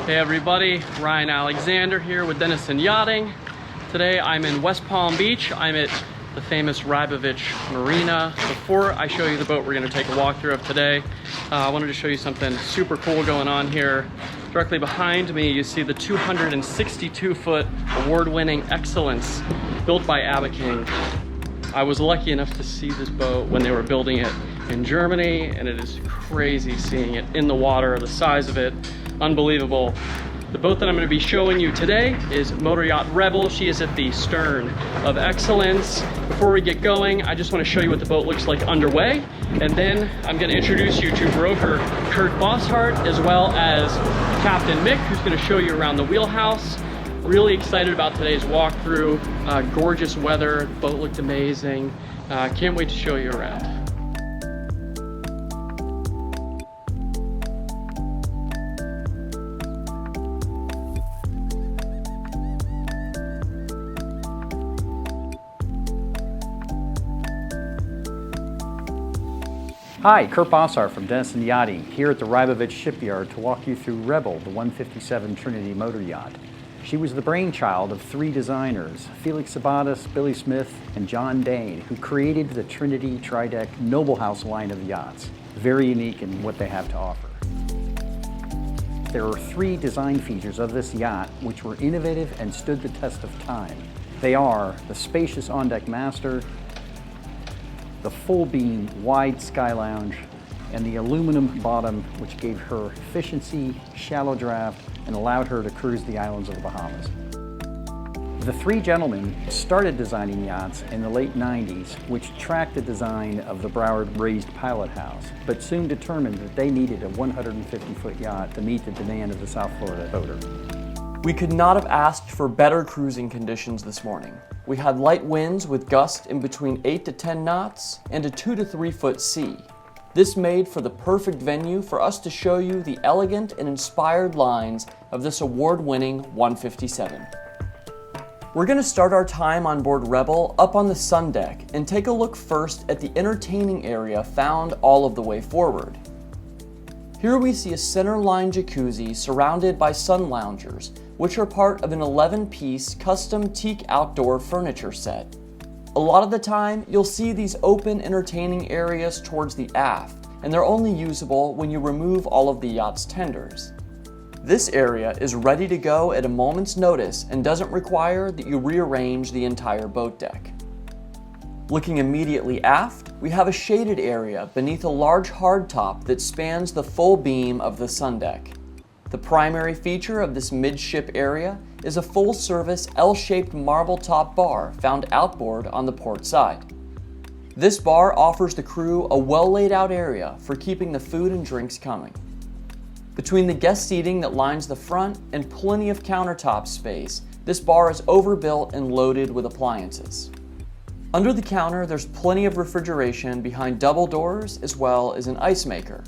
Hey everybody, Ryan Alexander here with Denison Yachting. Today I'm in West Palm Beach. I'm at the famous Rybovich Marina. Before I show you the boat we're going to take a walkthrough of today, I wanted to show you something super cool going on here. Directly behind me you see the 262-foot award-winning Excellence built by King. I was lucky enough to see this boat when they were building it in Germany, and it is crazy seeing it in the water, the size of it. Unbelievable. The boat that I'm going to be showing you today is Motor Yacht Rebel. She is at the stern of Excellence. Before we get going, I just want to show you what the boat looks like underway, and then I'm going to introduce you to broker Kurt Bosshardt, as well as Captain Mick, who's going to show you around the wheelhouse. Really excited about today's walkthrough. Gorgeous weather, the boat looked amazing. Can't wait to show you around. Hi, Kurt Bosshardt from Denison Yachting, here at the Rybovich shipyard to walk you through Rebel, the 157 Trinity motor yacht. She was the brainchild of three designers, Felix Sabates, Billy Smith, and John Dane, who created the Trinity Tri-Deck Noble House line of yachts. Very unique in what they have to offer. There are three design features of this yacht which were innovative and stood the test of time. They are the spacious on-deck master, the full beam wide sky lounge, and the aluminum bottom, which gave her efficiency, shallow draft, and allowed her to cruise the islands of the Bahamas. The three gentlemen started designing yachts in the late 90s, which tracked the design of the Broward raised pilot house, but soon determined that they needed a 150-foot yacht to meet the demand of the South Florida boater. We could not have asked for better cruising conditions this morning. We had light winds with gusts in between 8 to 10 knots and a 2 to 3 foot sea. This made for the perfect venue for us to show you the elegant and inspired lines of this award-winning 157. We're going to start our time on board Rebel up on the Sundeck and take a look first at the entertaining area found all of the way forward. Here we see a center-line jacuzzi surrounded by sun loungers, which are part of an 11-piece custom teak outdoor furniture set. A lot of the time, you'll see these open entertaining areas towards the aft, and they're only usable when you remove all of the yacht's tenders. This area is ready to go at a moment's notice and doesn't require that you rearrange the entire boat deck. Looking immediately aft, we have a shaded area beneath a large hardtop that spans the full beam of the Sundeck. The primary feature of this midship area is a full-service L-shaped marble top bar found outboard on the port side. This bar offers the crew a well-laid-out area for keeping the food and drinks coming. Between the guest seating that lines the front and plenty of countertop space, this bar is overbuilt and loaded with appliances. Under the counter, there's plenty of refrigeration behind double doors as well as an ice maker.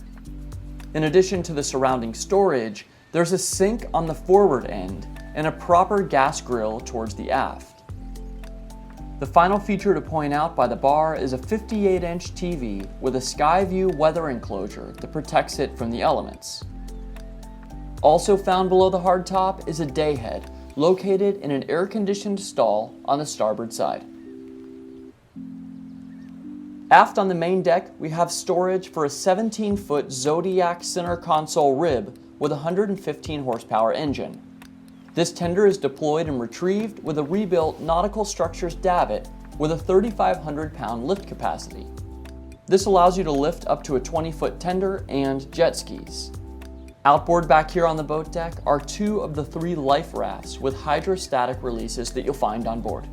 In addition to the surrounding storage, there's a sink on the forward end and a proper gas grill towards the aft. The final feature to point out by the bar is a 58-inch TV with a Skyview weather enclosure that protects it from the elements. Also found below the hardtop is a dayhead located in an air-conditioned stall on the starboard side. Aft on the main deck, we have storage for a 17-foot Zodiac center console rib with a 115 horsepower engine. This tender is deployed and retrieved with a rebuilt Nautical Structures davit with a 3,500 pound lift capacity. This allows you to lift up to a 20-foot tender and jet skis. Outboard back here on the boat deck are two of the three life rafts with hydrostatic releases that you'll find on board.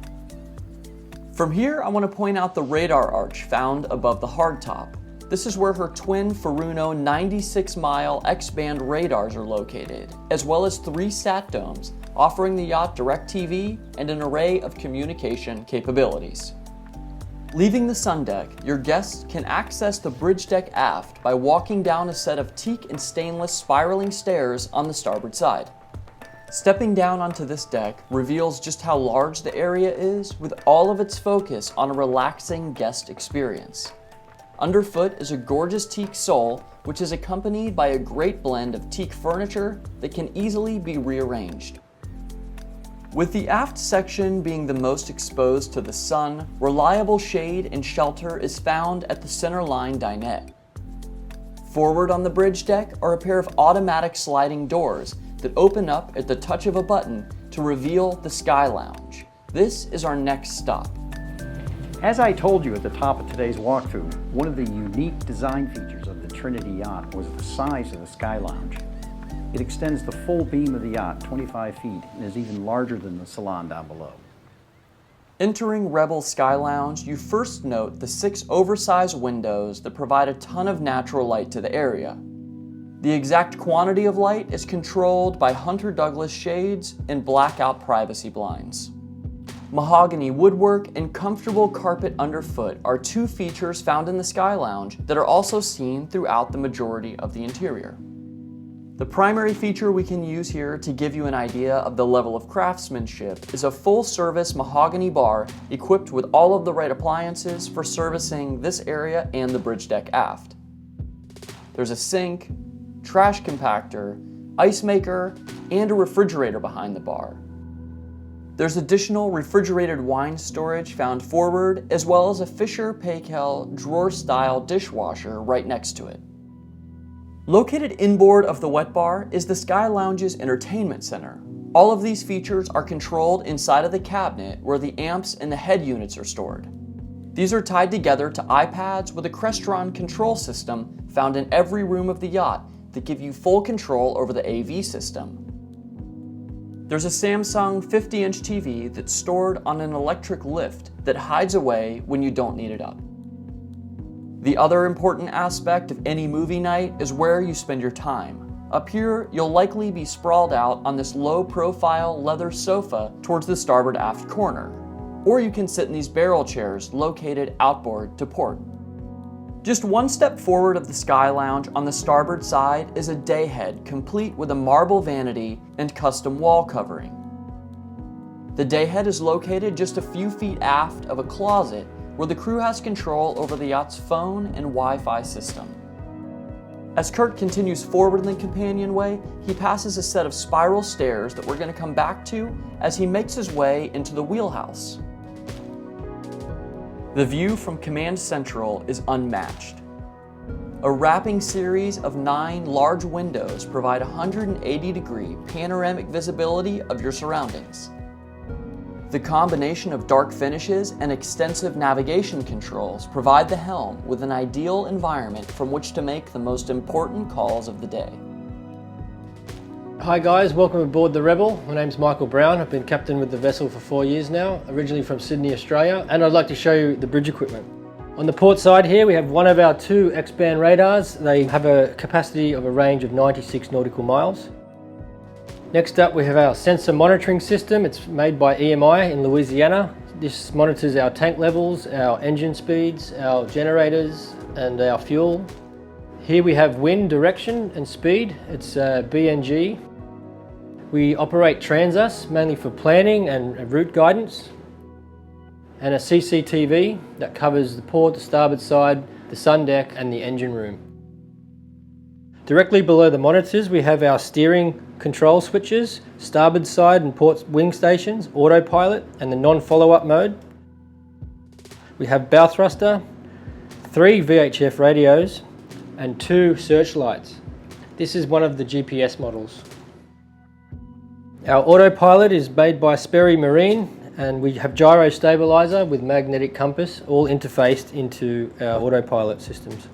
From here, I want to point out the radar arch found above the hardtop. This is where her twin Furuno 96-mile X-band radars are located, as well as three sat domes, offering the yacht DirecTV and an array of communication capabilities. Leaving the Sundeck, your guests can access the bridge deck aft by walking down a set of teak and stainless spiraling stairs on the starboard side. Stepping down onto this deck reveals just how large the area is, with all of its focus on a relaxing guest experience. Underfoot is a gorgeous teak sole, which is accompanied by a great blend of teak furniture that can easily be rearranged. With the aft section being the most exposed to the sun, reliable shade and shelter is found at the centerline dinette. Forward on the bridge deck are a pair of automatic sliding doors that open up at the touch of a button to reveal the Sky Lounge. This is our next stop. As I told you at the top of today's walkthrough, one of the unique design features of the Trinity yacht was the size of the Sky Lounge. It extends the full beam of the yacht 25 feet and is even larger than the Salon down below. Entering Rebel's Sky Lounge, you first note the 6 oversized windows that provide a ton of natural light to the area. The exact quantity of light is controlled by Hunter Douglas shades and blackout privacy blinds. Mahogany woodwork and comfortable carpet underfoot are 2 features found in the Sky Lounge that are also seen throughout the majority of the interior. The primary feature we can use here to give you an idea of the level of craftsmanship is a full-service mahogany bar equipped with all of the right appliances for servicing this area and the bridge deck aft. There's a sink, trash compactor, ice maker, and a refrigerator behind the bar. There's additional refrigerated wine storage found forward, as well as a Fisher Paykel drawer-style dishwasher right next to it. Located inboard of the wet bar is the Sky Lounge's entertainment center. All of these features are controlled inside of the cabinet where the amps and the head units are stored. These are tied together to iPads with a Crestron control system found in every room of the yacht that give you full control over the AV system. There's a Samsung 50-inch TV that's stored on an electric lift that hides away when you don't need it up. The other important aspect of any movie night is where you spend your time. Up here, you'll likely be sprawled out on this low-profile leather sofa towards the starboard aft corner, or you can sit in these barrel chairs located outboard to port. Just one step forward of the Sky Lounge on the starboard side is a dayhead complete with a marble vanity and custom wall covering. The dayhead is located just a few feet aft of a closet where the crew has control over the yacht's phone and Wi-Fi system. As Kurt continues forward in the companionway, he passes a set of spiral stairs that we're going to come back to as he makes his way into the wheelhouse. The view from Command Central is unmatched. A wrapping series of 9 large windows provide 180-degree panoramic visibility of your surroundings. The combination of dark finishes and extensive navigation controls provide the helm with an ideal environment from which to make the most important calls of the day. Hi guys, welcome aboard the Rebel. My name's Michael Brown. I've been captain with the vessel for 4 years now, originally from Sydney, Australia, and I'd like to show you the bridge equipment. On the port side here we have one of our 2 X-band radars. They have a capacity of a range of 96 nautical miles. Next up we have our sensor monitoring system. It's made by EMI in Louisiana. This monitors our tank levels, our engine speeds, our generators and our fuel. Here we have wind direction and speed. It's BNG. We operate Transus mainly for planning and route guidance, and a CCTV that covers the port, the starboard side, the Sundeck and the engine room. Directly below the monitors we have our steering control switches, starboard side and port wing stations, autopilot and the non-follow-up mode. We have bow thruster, 3 VHF radios and 2 searchlights. This is one of the GPS models. Our autopilot is made by Sperry Marine, and we have gyro stabilizer with magnetic compass all interfaced into our autopilot systems.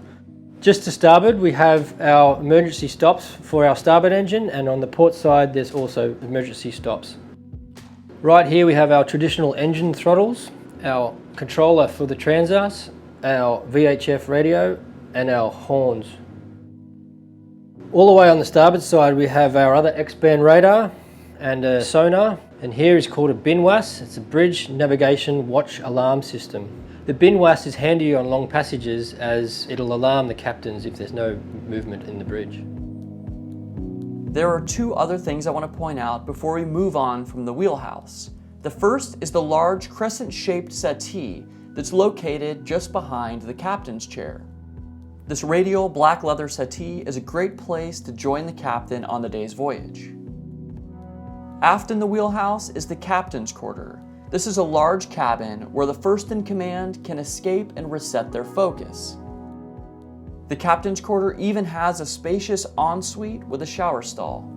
Just to starboard we have our emergency stops for our starboard engine, and on the port side there's also emergency stops. Right here we have our traditional engine throttles, our controller for the Transus, our VHF radio and our horns. All the way on the starboard side we have our other X-band radar and a sonar, and here is called a BINWAS. It's a Bridge Navigation Watch Alarm System. The BINWAS is handy on long passages as it'll alarm the captains if there's no movement in the bridge. There are 2 other things I want to point out before we move on from the wheelhouse. The first is the large crescent-shaped settee that's located just behind the captain's chair. This radial black leather settee is a great place to join the captain on the day's voyage. Aft in the wheelhouse is the captain's quarter. This is a large cabin where the first in command can escape and reset their focus. The captain's quarter even has a spacious ensuite with a shower stall.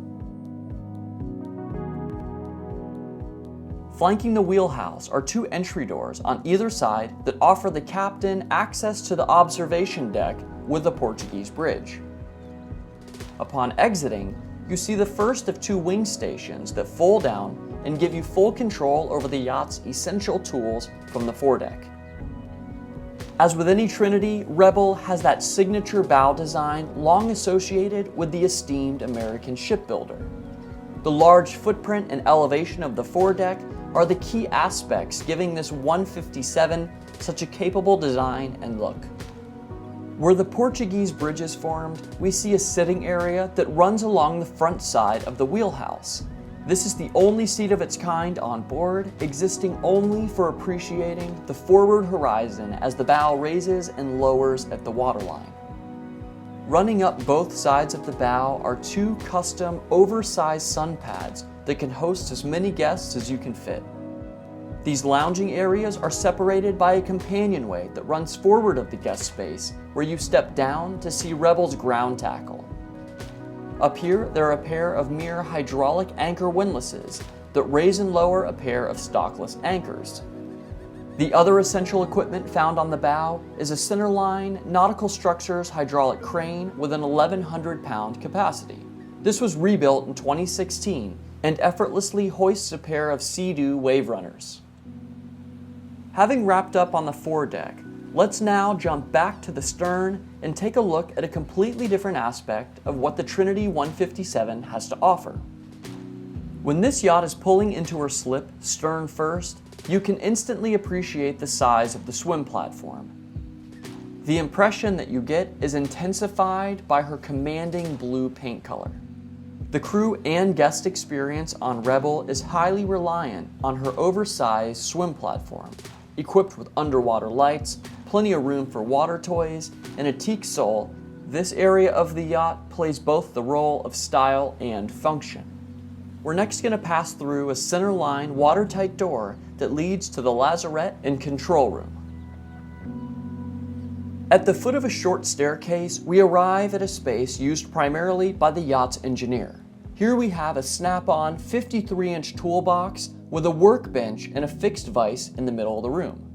Flanking the wheelhouse are 2 entry doors on either side that offer the captain access to the observation deck with a Portuguese bridge. Upon exiting, you see the first of 2 wing stations that fold down and give you full control over the yacht's essential tools from the foredeck. As with any Trinity, Rebel has that signature bow design long associated with the esteemed American shipbuilder. The large footprint and elevation of the foredeck are the key aspects giving this 157 such a capable design and look. Where the Portuguese bridge is formed, we see a sitting area that runs along the front side of the wheelhouse. This is the only seat of its kind on board, existing only for appreciating the forward horizon as the bow raises and lowers at the waterline. Running up both sides of the bow are 2 custom oversized sun pads that can host as many guests as you can fit. These lounging areas are separated by a companionway that runs forward of the guest space, where you step down to see Rebel's ground tackle. Up here, there are a pair of mere hydraulic anchor windlasses that raise and lower a pair of stockless anchors. The other essential equipment found on the bow is a centerline nautical structures hydraulic crane with an 1,100-pound capacity. This was rebuilt in 2016 and effortlessly hoists a pair of Sea-Doo wave runners. Having wrapped up on the foredeck, let's now jump back to the stern and take a look at a completely different aspect of what the Trinity 157 has to offer. When this yacht is pulling into her slip stern first, you can instantly appreciate the size of the swim platform. The impression that you get is intensified by her commanding blue paint color. The crew and guest experience on Rebel is highly reliant on her oversized swim platform, equipped with underwater lights, plenty of room for water toys, and a teak sole. This area of the yacht plays both the role of style and function. We're next going to pass through a centerline watertight door that leads to the lazarette and control room. At the foot of a short staircase, we arrive at a space used primarily by the yacht's engineer. Here we have a snap-on 53-inch toolbox with a workbench and a fixed vise in the middle of the room.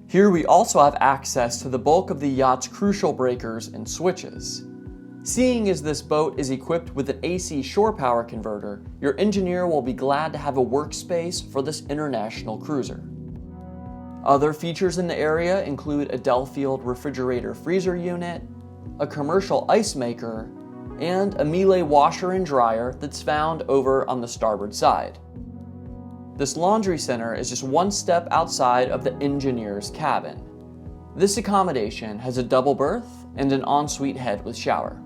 Here we also have access to the bulk of the yacht's crucial breakers and switches. Seeing as this boat is equipped with an AC shore power converter, your engineer will be glad to have a workspace for this international cruiser. Other features in the area include a Delafield refrigerator freezer unit, a commercial ice maker, and a Miele washer and dryer that's found over on the starboard side. This laundry center is just one step outside of the engineer's cabin. This accommodation has a double berth and an ensuite head with shower.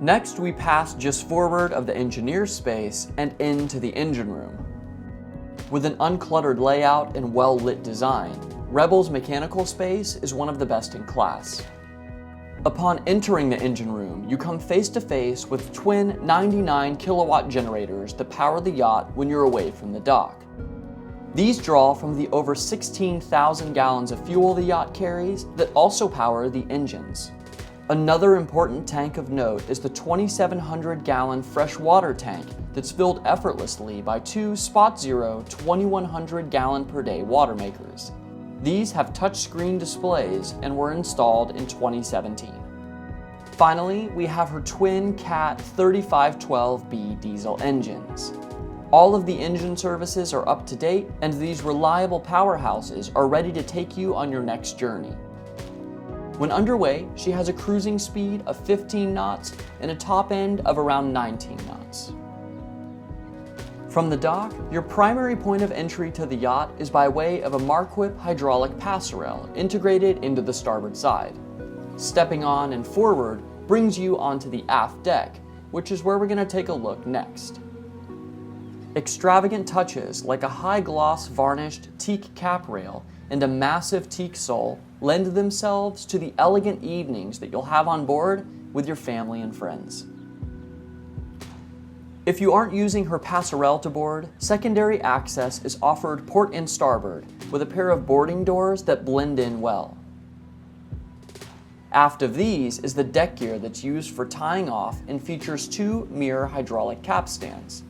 Next, we pass just forward of the engineer's space and into the engine room. With an uncluttered layout and well-lit design, Rebel's mechanical space is one of the best in class. Upon entering the engine room, you come face to face with twin 99 kilowatt generators that power the yacht when you're away from the dock. These draw from the over 16,000 gallons of fuel the yacht carries that also power the engines. Another important tank of note is the 2,700 gallon freshwater tank that's filled effortlessly by 2 Spot Zero 2,100 gallon per day water makers. These have touchscreen displays and were installed in 2017. Finally, we have her twin Cat 3512B diesel engines. All of the engine services are up to date, and these reliable powerhouses are ready to take you on your next journey. When underway, she has a cruising speed of 15 knots and a top end of around 19 knots. From the dock, your primary point of entry to the yacht is by way of a Marquip hydraulic passerelle integrated into the starboard side. Stepping on and forward brings you onto the aft deck, which is where we're going to take a look next. Extravagant touches like a high-gloss varnished teak cap rail and a massive teak sole lend themselves to the elegant evenings that you'll have on board with your family and friends. If you aren't using her passerelle to board, secondary access is offered port and starboard with a pair of boarding doors that blend in well. Aft of these is the deck gear that's used for tying off and features 2 mirror hydraulic capstans.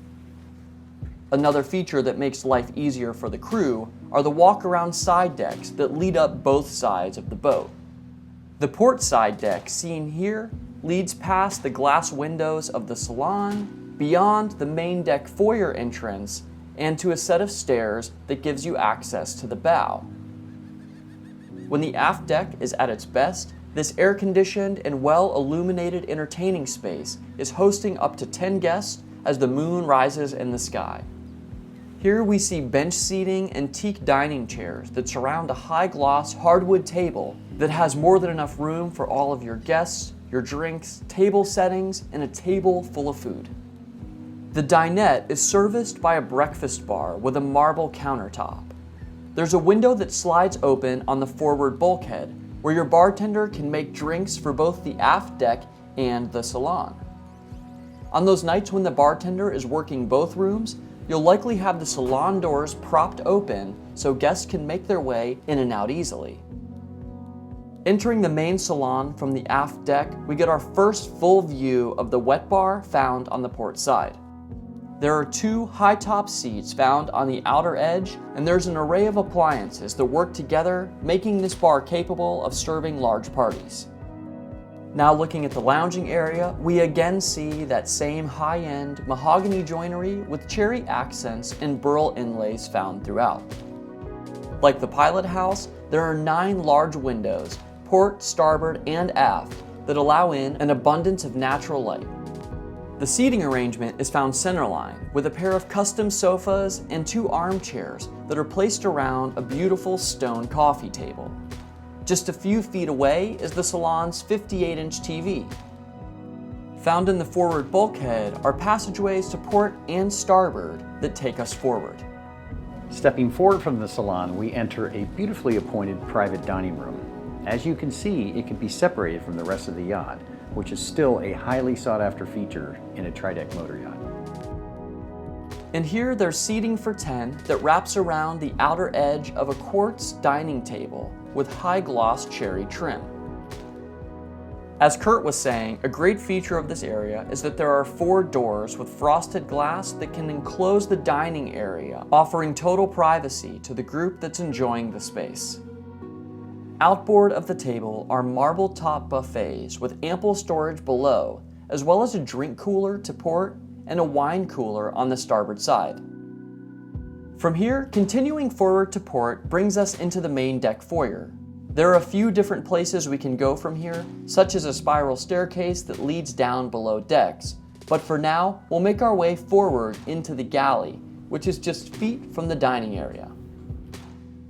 Another feature that makes life easier for the crew are the walk-around side decks that lead up both sides of the boat. The port side deck seen here leads past the glass windows of the Salon, beyond the main deck foyer entrance, and to a set of stairs that gives you access to the bow. When the aft deck is at its best, this air-conditioned and well-illuminated entertaining space is hosting up to 10 guests as the moon rises in the sky. Here we see bench seating and teak dining chairs that surround a high-gloss hardwood table that has more than enough room for all of your guests, your drinks, table settings, and a table full of food. The dinette is serviced by a breakfast bar with a marble countertop. There's a window that slides open on the forward bulkhead where your bartender can make drinks for both the aft deck and the salon. On those nights when the bartender is working both rooms, you'll likely have the salon doors propped open so guests can make their way in and out easily. Entering the main salon from the aft deck, we get our first full view of the wet bar found on the port side. There are 2 high-top seats found on the outer edge, and there's an array of appliances that work together, making this bar capable of serving large parties. Now looking at the lounging area, we again see that same high-end mahogany joinery with cherry accents and burl inlays found throughout. Like the pilot house, there are 9 large windows, port, starboard, and aft, that allow in an abundance of natural light. The seating arrangement is found centerline with a pair of custom sofas and 2 armchairs that are placed around a beautiful stone coffee table. Just a few feet away is the salon's 58-inch TV. Found in the forward bulkhead are passageways to port and starboard that take us forward. Stepping forward from the salon, we enter a beautifully appointed private dining room. As you can see, it can be separated from the rest of the yacht, which is still a highly sought-after feature in a tri-deck motor yacht. And here there's seating for 10 that wraps around the outer edge of a quartz dining table with high-gloss cherry trim. As Kurt was saying, a great feature of this area is that there are 4 doors with frosted glass that can enclose the dining area, offering total privacy to the group that's enjoying the space. Outboard of the table are marble-top buffets with ample storage below, as well as a drink cooler to port and a wine cooler on the starboard side. From here, continuing forward to port brings us into the main deck foyer. There are a few different places we can go from here, such as a spiral staircase that leads down below decks, but for now, we'll make our way forward into the galley, which is just feet from the dining area.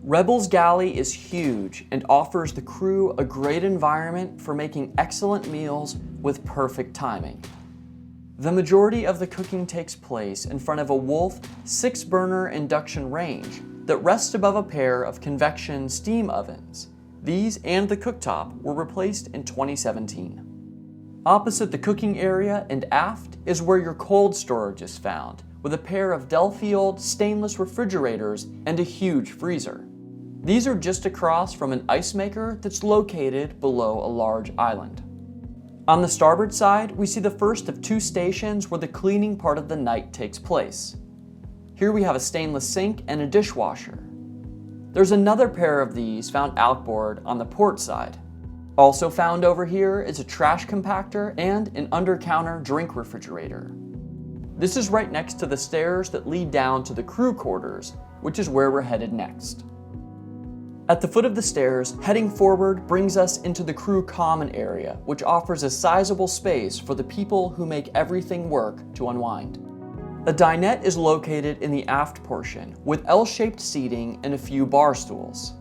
Rebel's galley is huge and offers the crew a great environment for making excellent meals with perfect timing. The majority of the cooking takes place in front of a Wolf 6-burner induction range that rests above a pair of convection steam ovens. These and the cooktop were replaced in 2017. Opposite the cooking area and aft is where your cold storage is found, with a pair of Delfield stainless refrigerators and a huge freezer. These are just across from an ice maker that's located below a large island. On the starboard side, we see the first of 2 stations where the cleaning part of the night takes place. Here we have a stainless sink and a dishwasher. There's another pair of these found outboard on the port side. Also found over here is a trash compactor and an under-counter drink refrigerator. This is right next to the stairs that lead down to the crew quarters, which is where we're headed next. At the foot of the stairs, heading forward brings us into the crew common area, which offers a sizable space for the people who make everything work to unwind. A dinette is located in the aft portion, with L-shaped seating and a few bar stools.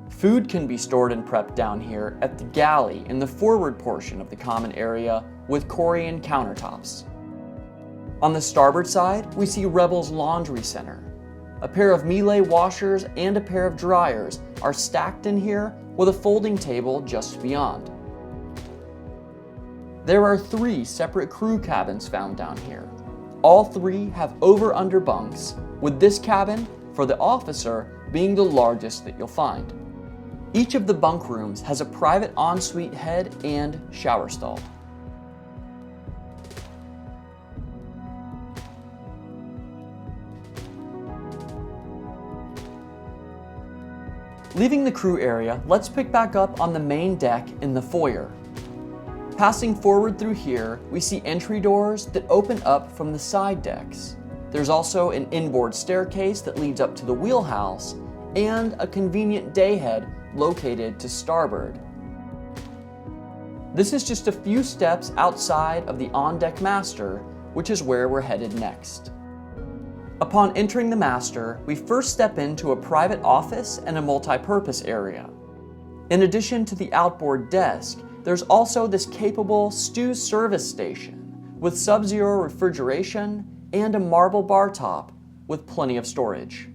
Food can be stored and prepped down here at the galley in the forward portion of the common area with Corian countertops. On the starboard side, we see Rebel's laundry center. A pair of Miele washers and a pair of dryers are stacked in here with a folding table just beyond. There are 3 separate crew cabins found down here. All 3 have over-under bunks, with this cabin, for the officer, being the largest that you'll find. Each of the bunk rooms has a private ensuite head and shower stall. Leaving the crew area, let's pick back up on the main deck in the foyer. Passing forward through here, we see entry doors that open up from the side decks. There's also an inboard staircase that leads up to the wheelhouse and a convenient dayhead located to starboard. This is just a few steps outside of the on-deck master, which is where we're headed next. Upon entering the master, we first step into a private office and a multi-purpose area. In addition to the outboard desk, there's also this capable stew service station with sub-zero refrigeration and a marble bar top with plenty of storage.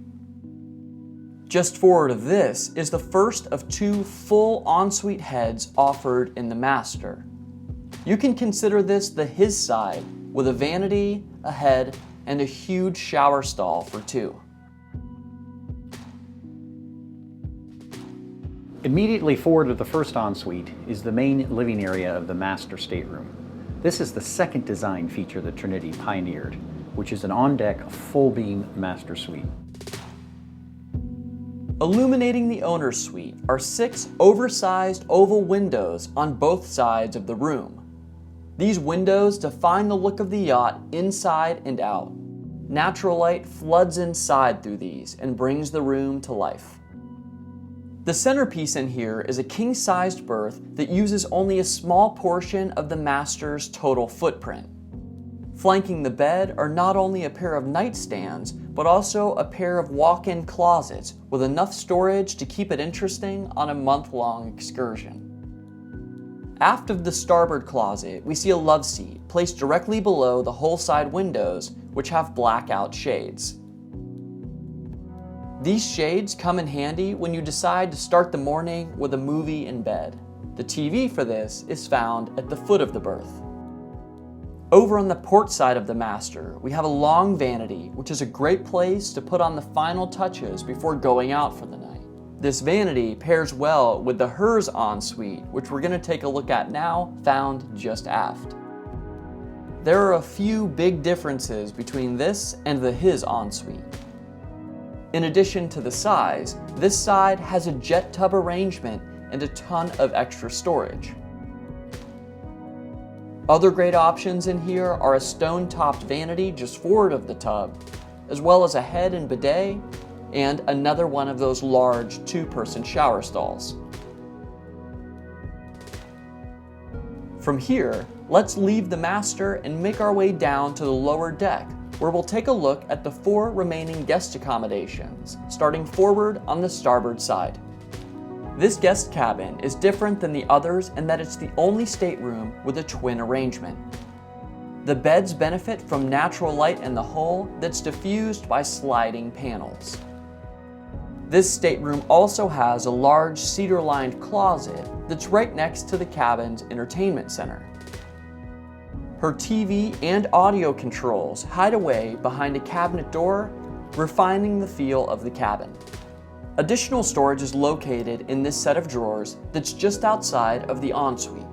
Just forward of this is the first of 2 full ensuite heads offered in the master. You can consider this the his side with a vanity, a head, and a huge shower stall for 2. Immediately forward of the first ensuite is the main living area of the Master Stateroom. This is the second design feature that Trinity pioneered, which is an on-deck full-beam master suite. Illuminating the owner's suite are 6 oversized oval windows on both sides of the room. These windows define the look of the yacht inside and out. Natural light floods inside through these and brings the room to life. The centerpiece in here is a king-sized berth that uses only a small portion of the master's total footprint. Flanking the bed are not only a pair of nightstands, but also a pair of walk-in closets with enough storage to keep it interesting on a month-long excursion. Aft of the starboard closet, we see a love seat placed directly below the hull side windows, which have blackout shades. These shades come in handy when you decide to start the morning with a movie in bed. The TV for this is found at the foot of the berth. Over on the port side of the master, we have a long vanity, which is a great place to put on the final touches before going out for the night. This vanity pairs well with the hers ensuite, which we're going to take a look at now, found just aft. There are a few big differences between this and the his ensuite. In addition to the size, this side has a jet tub arrangement and a ton of extra storage. Other great options in here are a stone-topped vanity just forward of the tub, as well as a head and bidet, and another one of those large 2-person shower stalls. From here, let's leave the master and make our way down to the lower deck, where we'll take a look at the 4 remaining guest accommodations, starting forward on the starboard side. This guest cabin is different than the others in that it's the only stateroom with a twin arrangement. The beds benefit from natural light in the hull that's diffused by sliding panels. This stateroom also has a large cedar-lined closet that's right next to the cabin's entertainment center. Her TV and audio controls hide away behind a cabinet door, refining the feel of the cabin. Additional storage is located in this set of drawers that's just outside of the ensuite.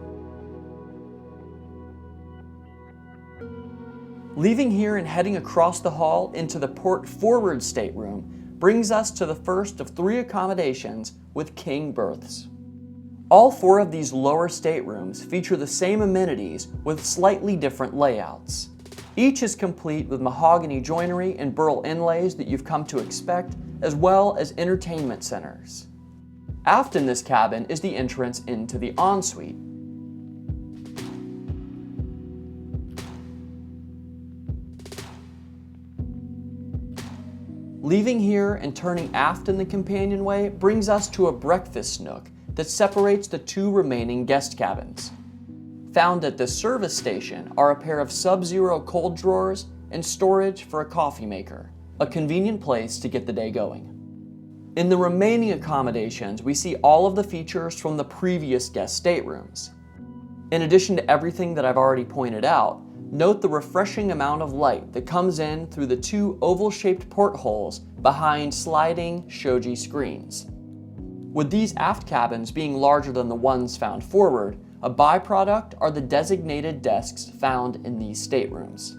Leaving here and heading across the hall into the port forward stateroom brings us to the first of 3 accommodations with king berths. All 4 of these lower staterooms feature the same amenities with slightly different layouts. Each is complete with mahogany joinery and burl inlays that you've come to expect, as well as entertainment centers. Aft in this cabin is the entrance into the ensuite. Leaving here and turning aft in the companionway brings us to a breakfast nook that separates the 2 remaining guest cabins. Found at the service station are a pair of sub-zero cold drawers and storage for a coffee maker. a convenient place to get the day going. In the remaining accommodations, we see all of the features from the previous guest staterooms. In addition to everything that I've already pointed out, note the refreshing amount of light that comes in through the two oval-shaped portholes behind sliding shoji screens. With these aft cabins being larger than the ones found forward, a byproduct are the designated desks found in these staterooms.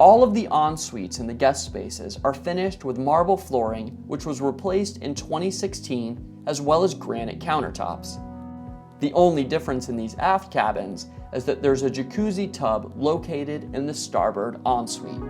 All of the en-suites in the guest spaces are finished with marble flooring, which was replaced in 2016, as well as granite countertops. The only difference in these aft cabins is that there's a jacuzzi tub located in the starboard ensuite.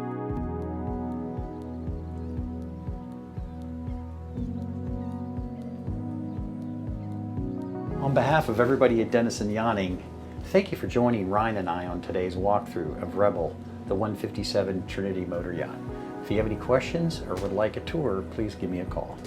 On behalf of everybody at Denison Yachting, thank you for joining Ryan and I on today's walkthrough of Rebel, the 157 Trinity motor yacht. If you have any questions or would like a tour, please give me a call.